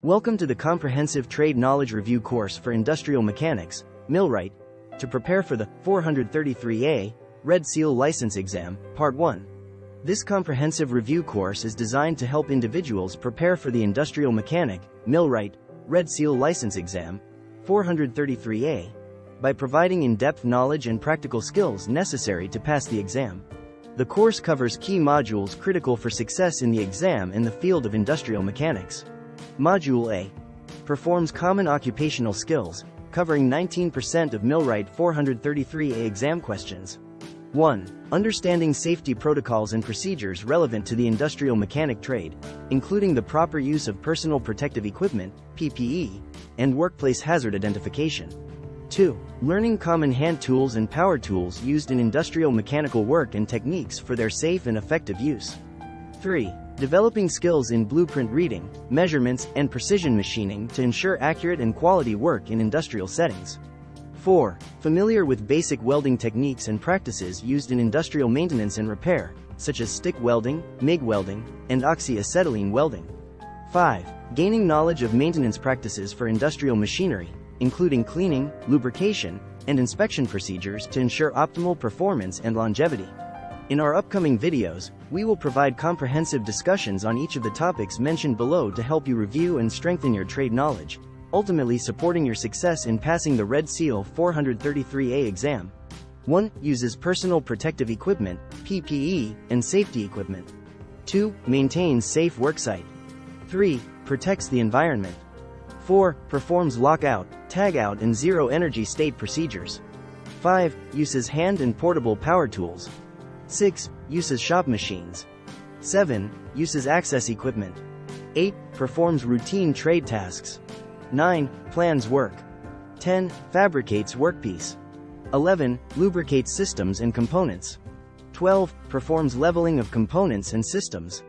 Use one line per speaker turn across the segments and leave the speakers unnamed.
Welcome to the Comprehensive Trade Knowledge Review course for Industrial Mechanics, Millwright, to prepare for the 433A Red Seal License Exam, Part 1. This comprehensive review course is designed to help individuals prepare for the Industrial Mechanic, Millwright, Red Seal License Exam, 433A, by providing in-depth knowledge and practical skills necessary to pass the exam. The course covers key modules critical for success in the exam in the field of industrial mechanics. Module A performs common occupational skills, covering 19% of Millwright 433A exam questions. 1. Understanding safety protocols and procedures relevant to the industrial mechanic trade, including the proper use of personal protective equipment, PPE, and workplace hazard identification. 2. Learning common hand tools and power tools used in industrial mechanical work and techniques for their safe and effective use. 3. Developing skills in blueprint reading, measurements, and precision machining to ensure accurate and quality work in industrial settings. 4. Familiar with basic welding techniques and practices used in industrial maintenance and repair, such as stick welding, MIG welding, and oxyacetylene welding. 5. Gaining knowledge of maintenance practices for industrial machinery, including cleaning, lubrication, and inspection procedures to ensure optimal performance and longevity. In our upcoming videos, we will provide comprehensive discussions on each of the topics mentioned below to help you review and strengthen your trade knowledge, ultimately supporting your success in passing the Red Seal 433A exam. 1. Uses personal protective equipment, PPE, and safety equipment. 2. Maintains safe worksite. 3. Protects the environment. 4. Performs lockout, tagout, and zero-energy state procedures. 5. Uses hand and portable power tools. 6. Uses shop machines. 7. Uses access equipment. 8. Performs routine trade tasks. 9. Plans work. 10. Fabricates workpiece. 11. Lubricates systems and components. 12. Performs leveling of components and systems.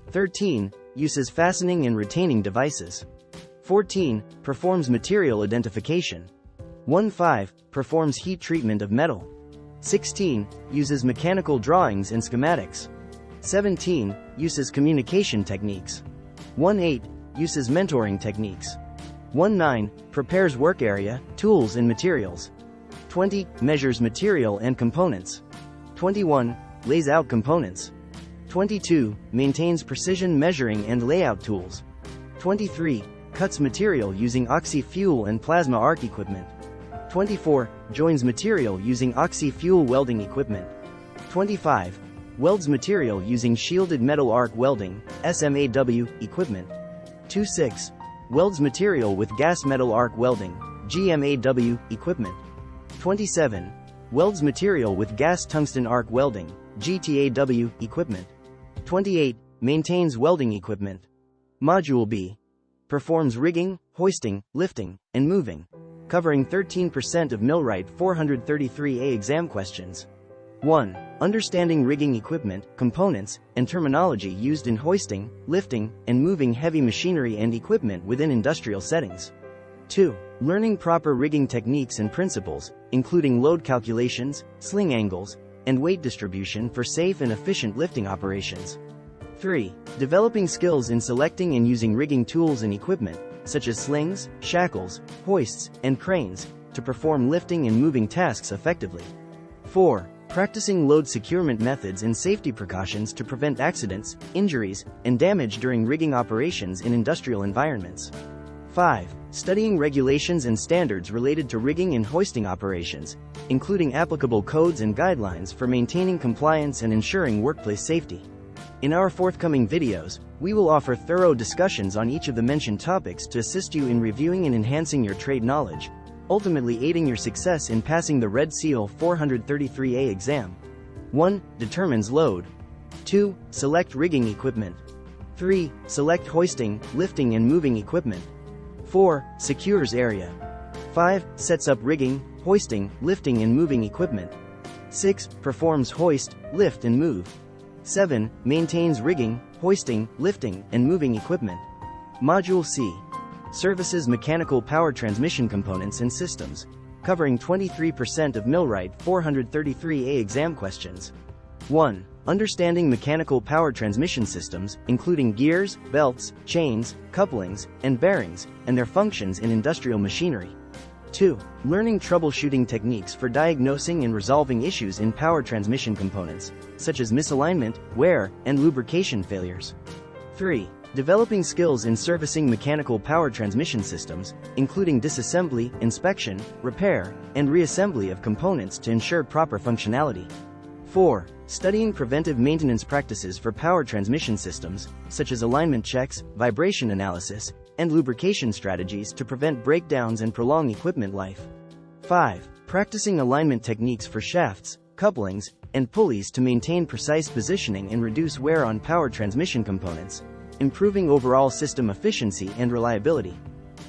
13. Uses fastening and retaining devices. 14. Performs material identification. 15. Performs heat treatment of metal. 16. Uses mechanical drawings and schematics. 17. Uses communication techniques. 18. Uses mentoring techniques. 19. Prepares work area, tools and materials. 20. Measures material and components. 21. Lays out components. 22. Maintains precision measuring and layout tools. 23. Cuts material using oxy-fuel and plasma arc equipment. 24. Joins material using oxy-fuel welding equipment. 25. Welds material using shielded metal arc welding, SMAW, equipment. 26. Welds material with gas metal arc welding, GMAW, equipment. 27. Welds material with gas tungsten arc welding, GTAW, equipment. 28. Maintains welding equipment. Module B performs rigging, hoisting, lifting, and moving, covering 13% of Millwright 433A exam questions. 1. Understanding rigging equipment, components, and terminology used in hoisting, lifting, and moving heavy machinery and equipment within industrial settings. 2. Learning proper rigging techniques and principles, including load calculations, sling angles, and weight distribution for safe and efficient lifting operations. 3. Developing skills in selecting and using rigging tools and equipment, such as slings, shackles, hoists, and cranes, to perform lifting and moving tasks effectively. 4. Practicing load securement methods and safety precautions to prevent accidents, injuries, and damage during rigging operations in industrial environments. 5. Studying regulations and standards related to rigging and hoisting operations, including applicable codes and guidelines for maintaining compliance and ensuring workplace safety. In our forthcoming videos, we will offer thorough discussions on each of the mentioned topics to assist you in reviewing and enhancing your trade knowledge, ultimately aiding your success in passing the Red Seal 433A exam. 1. Determines load. 2. Select rigging equipment. 3. Select hoisting, lifting and moving equipment. 4. Secures area. 5. Sets up rigging, hoisting, lifting and moving equipment. 6. Performs hoist, lift and move. 7. Maintains rigging, hoisting, lifting, and moving equipment. Module C services mechanical power transmission components and systems, covering 23% of Millwright 433A exam questions. 1. Understanding mechanical power transmission systems, including gears, belts, chains, couplings, and bearings, and their functions in industrial machinery. 2. Learning troubleshooting techniques for diagnosing and resolving issues in power transmission components, such as misalignment, wear, and lubrication failures. 3. Developing skills in servicing mechanical power transmission systems, including disassembly, inspection, repair, and reassembly of components to ensure proper functionality. 4. Studying preventive maintenance practices for power transmission systems, such as alignment checks, vibration analysis, and lubrication strategies to prevent breakdowns and prolong equipment life. 5. Practicing alignment techniques for shafts, couplings, and pulleys to maintain precise positioning and reduce wear on power transmission components, improving overall system efficiency and reliability.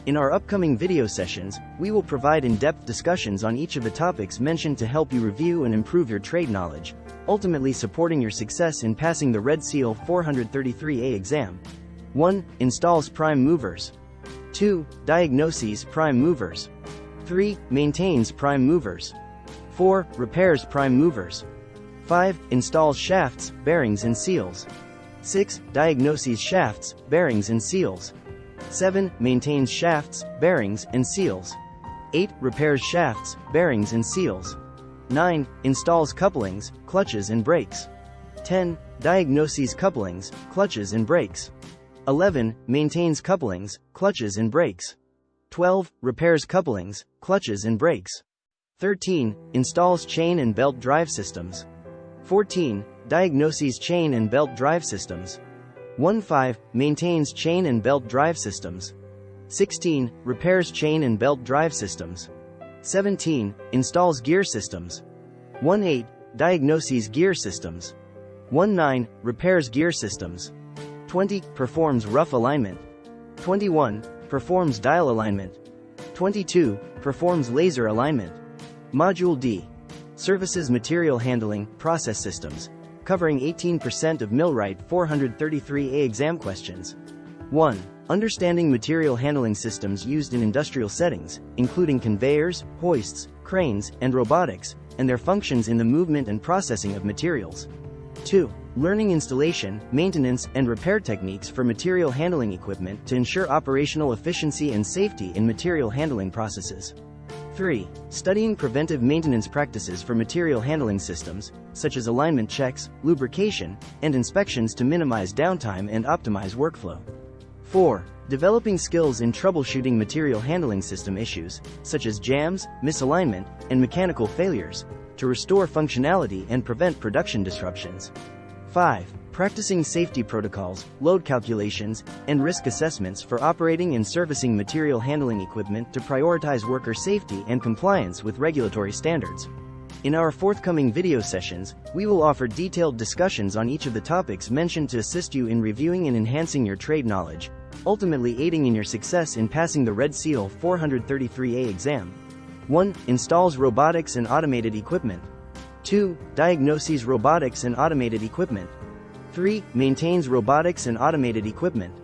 In our upcoming video sessions, we will provide in-depth discussions on each of the topics mentioned to help you review and improve your trade knowledge, ultimately supporting your success in passing the Red Seal 433A exam. 1. Installs prime movers. 2. Diagnoses prime movers. 3. Maintains prime movers. 4. Repairs prime movers. 5. Installs shafts, bearings and seals. 6. Diagnoses shafts, bearings and seals. 7. Maintains shafts, bearings and seals. 8. Repairs shafts, bearings and seals. 9. Installs couplings, clutches and brakes. 10. Diagnoses couplings, clutches and brakes. 11. Maintains couplings, clutches and brakes. 12. Repairs couplings, clutches and brakes. 13. Installs chain and belt drive systems. 14. Diagnoses chain and belt drive systems. 15. Maintains chain and belt drive systems. 16. Repairs chain and belt drive systems. 17. Installs gear systems. 18. Diagnoses gear systems. 19. Repairs gear systems. 20. Performs rough alignment. 21. Performs dial alignment. 22. Performs laser alignment. Module D. Services material handling, process systems, covering 18% of Millwright 433A exam questions. 1. Understanding material handling systems used in industrial settings, including conveyors, hoists, cranes, and robotics, and their functions in the movement and processing of materials. 2. Learning installation, maintenance, and repair techniques for material handling equipment to ensure operational efficiency and safety in material handling processes. 3. Studying preventive maintenance practices for material handling systems, such as alignment checks, lubrication, and inspections to minimize downtime and optimize workflow. 4. Developing skills in troubleshooting material handling system issues, such as jams, misalignment, and mechanical failures, to restore functionality and prevent production disruptions. 5. Practicing safety protocols, load calculations, and risk assessments for operating and servicing material handling equipment to prioritize worker safety and compliance with regulatory standards. In our forthcoming video sessions, we will offer detailed discussions on each of the topics mentioned to assist you in reviewing and enhancing your trade knowledge, ultimately aiding in your success in passing the Red Seal 433A exam. 1. Installs robotics and automated equipment. 2. Diagnoses robotics and automated equipment. 3. Maintains robotics and automated equipment.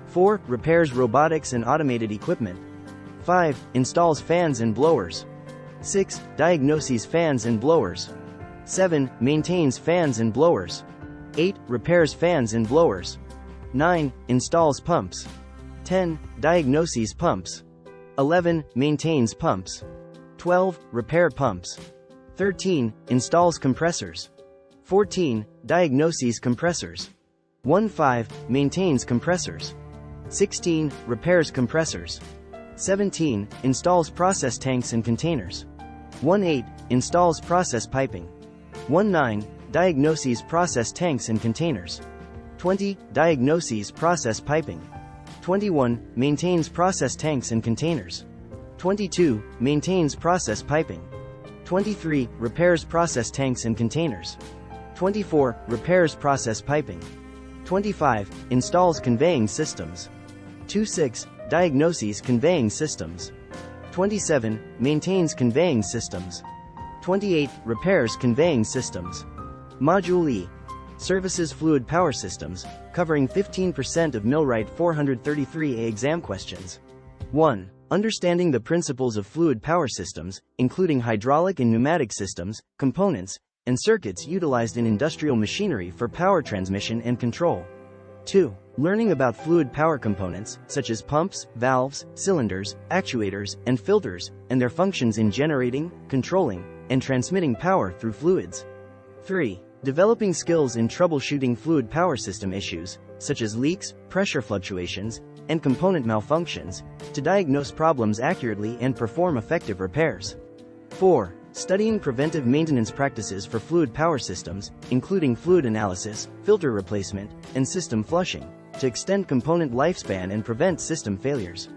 4. Repairs robotics and automated equipment. 5. Installs fans and blowers. 6. Diagnoses fans and blowers. 7. Maintains fans and blowers. 8. Repairs fans and blowers. 9. Installs pumps. 10. Diagnoses pumps. 11. Maintains pumps. 12. Repair pumps. 13. Installs compressors. 14. Diagnoses compressors. 15. Maintains compressors. 16. Repairs compressors. 17. Installs process tanks and containers. 18. Installs process piping. 19. Diagnoses process tanks and containers. 20. Diagnoses process piping. 21. Maintains process tanks and containers. 22. Maintains process piping. 23. Repairs process tanks and containers. 24. Repairs process piping. 25. Installs conveying systems. 26. Diagnoses conveying systems. 27. Maintains conveying systems. 28. Repairs conveying systems. Module E. Services fluid power systems, covering 15% of Millwright 433A exam questions. 1. Understanding the principles of fluid power systems, including hydraulic and pneumatic systems, components, and circuits utilized in industrial machinery for power transmission and control. 2. Learning about fluid power components, such as pumps, valves, cylinders, actuators, and filters, and their functions in generating, controlling, and transmitting power through fluids. 3. Developing skills in troubleshooting fluid power system issues, such as leaks, pressure fluctuations, and component malfunctions, to diagnose problems accurately and perform effective repairs. 4. Studying preventive maintenance practices for fluid power systems, including fluid analysis, filter replacement, and system flushing, to extend component lifespan and prevent system failures.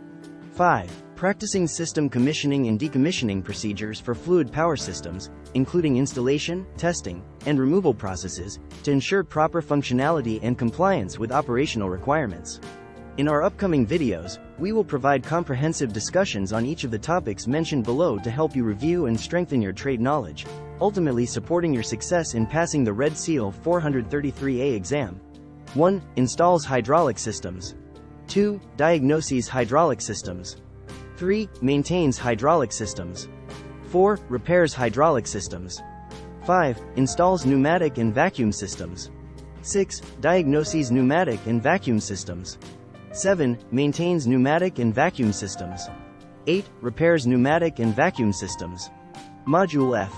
5. Practicing system commissioning and decommissioning procedures for fluid power systems, including installation, testing, and removal processes, to ensure proper functionality and compliance with operational requirements. In our upcoming videos, we will provide comprehensive discussions on each of the topics mentioned below to help you review and strengthen your trade knowledge, ultimately supporting your success in passing the Red Seal 433A exam. 1. Installs hydraulic systems. 2. Diagnoses hydraulic systems. 3. Maintains hydraulic systems. 4. Repairs hydraulic systems. 5. Installs pneumatic and vacuum systems. 6. Diagnoses pneumatic and vacuum systems. 7. Maintains pneumatic and vacuum systems. 8. Repairs pneumatic and vacuum systems. Module F.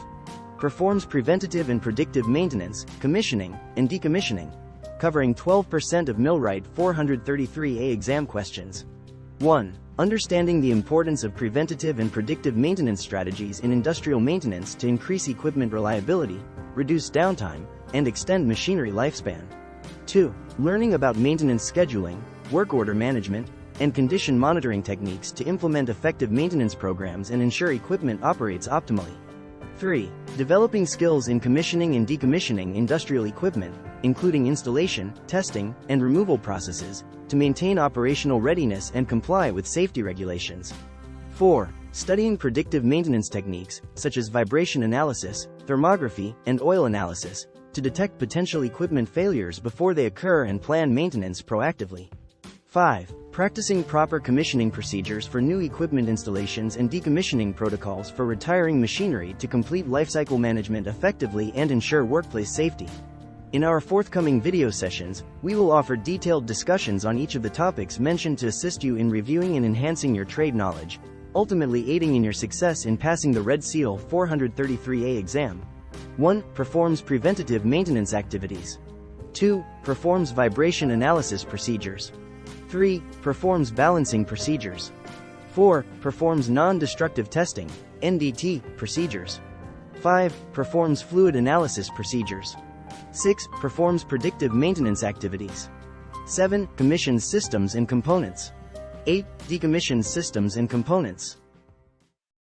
Performs preventative and predictive maintenance, commissioning, and decommissioning, covering 12% of Millwright 433A exam questions. 1. Understanding the importance of preventative and predictive maintenance strategies in industrial maintenance to increase equipment reliability, reduce downtime, and extend machinery lifespan. 2. Learning about maintenance scheduling, work order management, and condition monitoring techniques to implement effective maintenance programs and ensure equipment operates optimally. 3. Developing skills in commissioning and decommissioning industrial equipment, including installation, testing, and removal processes, to maintain operational readiness and comply with safety regulations. 4. Studying predictive maintenance techniques, such as vibration analysis, thermography, and oil analysis, to detect potential equipment failures before they occur and plan maintenance proactively. 5. Practicing proper commissioning procedures for new equipment installations and decommissioning protocols for retiring machinery to complete lifecycle management effectively and ensure workplace safety. In our forthcoming video sessions, we will offer detailed discussions on each of the topics mentioned to assist you in reviewing and enhancing your trade knowledge, ultimately aiding in your success in passing the Red Seal 433A exam. 1. Performs preventative maintenance activities. 2. Performs vibration analysis procedures. 3. Performs balancing procedures. 4. Performs non-destructive testing, NDT, procedures. 5. Performs fluid analysis procedures. 6. Performs predictive maintenance activities. 7. Commissions systems and components. 8. Decommissions systems and components.